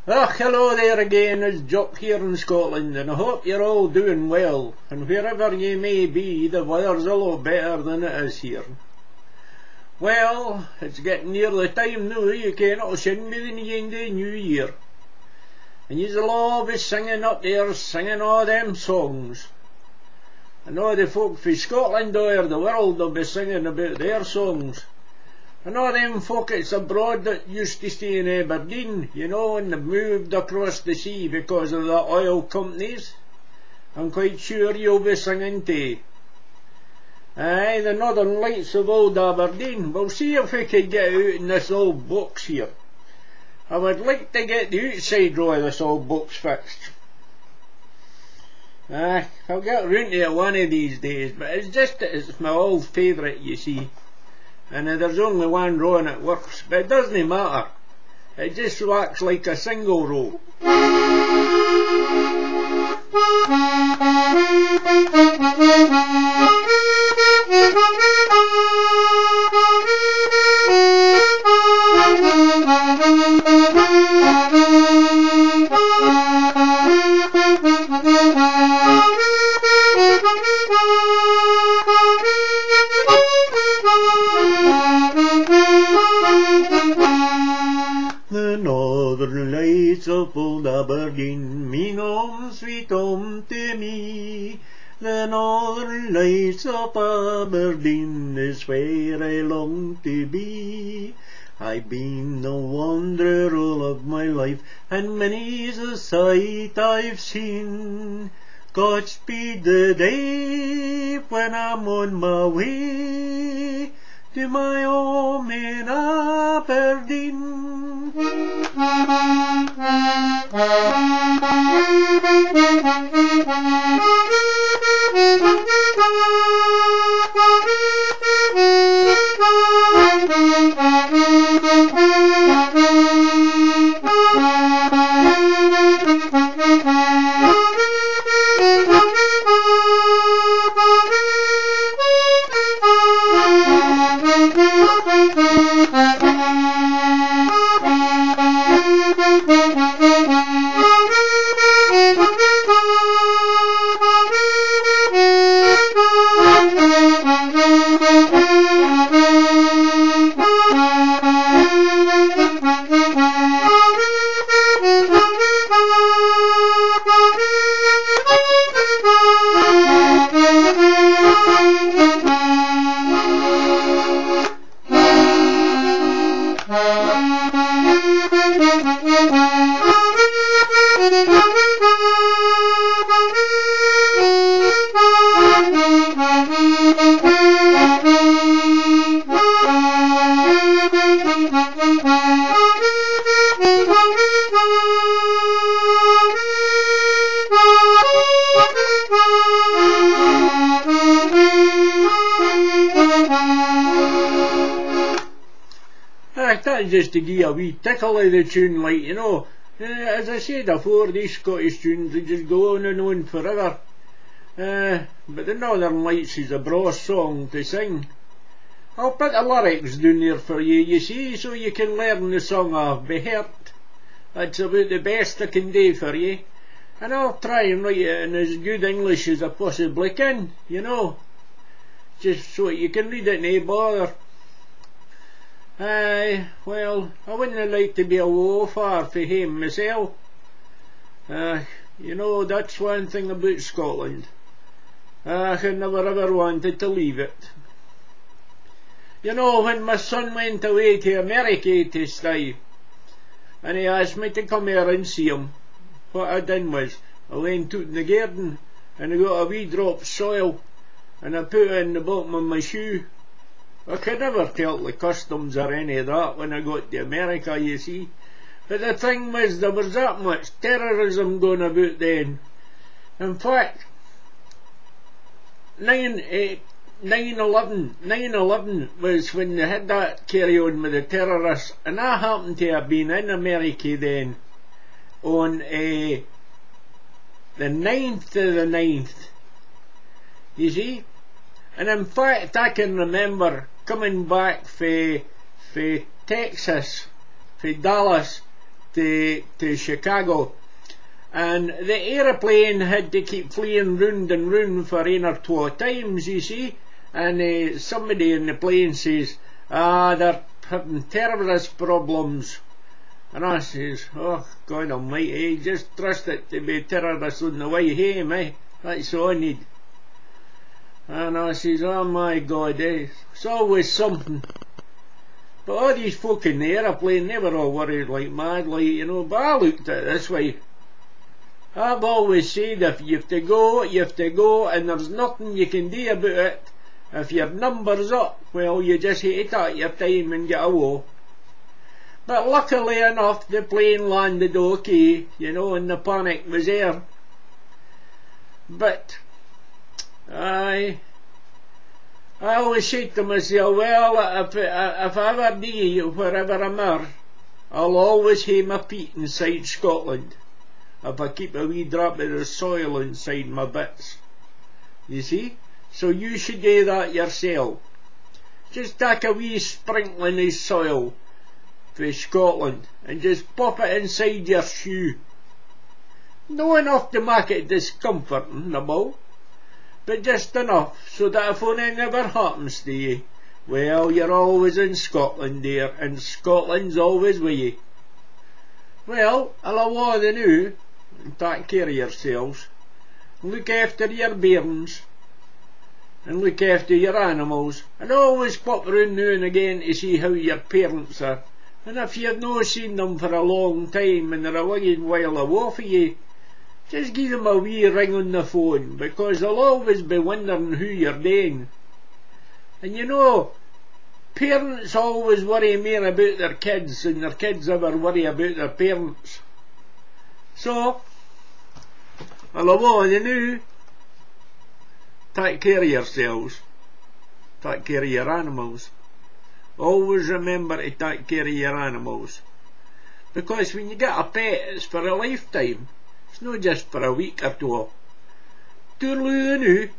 Hello there again, it's Jock here in Scotland, and I hope you're all doing well, and wherever you may be, the weather's a lot better than it is here. Well, it's getting near the time now you cannot sing me the end of the new year, and you'll all be singing up there, singing all them songs. And all the folk from Scotland or the world will be singing about their songs. And all them folk that's abroad that used to stay in Aberdeen, you know, and they've moved across the sea because of the oil companies, I'm quite sure you'll be singing too. Aye, the Northern Lights of old Aberdeen. We'll see if we can get out in this old box here. I would like to get the outside row of this old box fixed. Aye, I'll get round to it one of these days, but it's just that it's my old favourite, you see. And there's only one row and it works, but it doesn't matter. It just works like a single row. The Northern Lights of old Aberdeen mean home sweet home to me. The Northern Lights of Aberdeen is where I long to be. I've been a wanderer all of my life, and many's the sight I've seen. Godspeed the day when I'm on my way to my home in Aberdeen. That's just to give a wee tickle of the tune, like, you know. As I said before, these Scottish tunes, they just go on and on forever. But the Northern Lights is a braw song to sing. I'll put the lyrics down there for you, you see, so you can learn the song off by heart. That's about the best I can do for you. And I'll try and write it in as good English as I possibly can, you know. Just so you can read it no bother. Aye, well, I wouldn't like to be a low far for home myself. You know, that's one thing about Scotland. I never ever wanted to leave it. You know, when my son went away to America to stay, and he asked me to come here and see him, what I done was, I went out in the garden, and I got a wee drop of soil, and I put it in the bottom of my shoe. I could never tell the customs or any of that when I got to America, you see. But the thing was, there was that much terrorism going about then. In fact, 9/11 was when they had that carry on with the terrorists, and I happened to have been in America then on the 9th of the 9th, you see. And in fact, I can remember coming back for Texas, for Dallas, to Chicago, and the aeroplane had to keep flying round and round for 1 or 2 times, you see, and somebody in the plane says, they're having terrorist problems. And I says, oh God almighty, just trust it to be terrorists on the way home, that's all I need. And I says, oh my God, it's always something. But all these folk in the aeroplane, they were all worried like mad, like, you know, but I looked at it this way. I've always said, if you have to go, you have to go, and there's nothing you can do about it. If your number's up, well, you just have to take your time and get away. But luckily enough, the plane landed okay, you know, and the panic was there. But I always say to myself, well, if I ever do, wherever I'm at, I'll always have my feet inside Scotland, if I keep a wee drop of the soil inside my bits. You see? So you should do that yourself. Just take a wee sprinkling of soil for Scotland and just pop it inside your shoe. No enough to make it discomforting, no, but just enough so that if anything ever happens to you, well, you're always in Scotland, dear, and Scotland's always with you. Well, I'll awa the new, and take care of yourselves, look after your bairns, and look after your animals, and always pop round now and again to see how your parents are. And if you've not seen them for a long time and they're a little while away from you, just give them a wee ring on the phone, because they'll always be wondering who you're doing. And you know, parents always worry more about their kids than their kids ever worry about their parents. So, I'll awa you now. Take care of yourselves. Take care of your animals. Always remember to take care of your animals. Because when you get a pet, it's for a lifetime. It's not just for a week or two. Toodaloo now.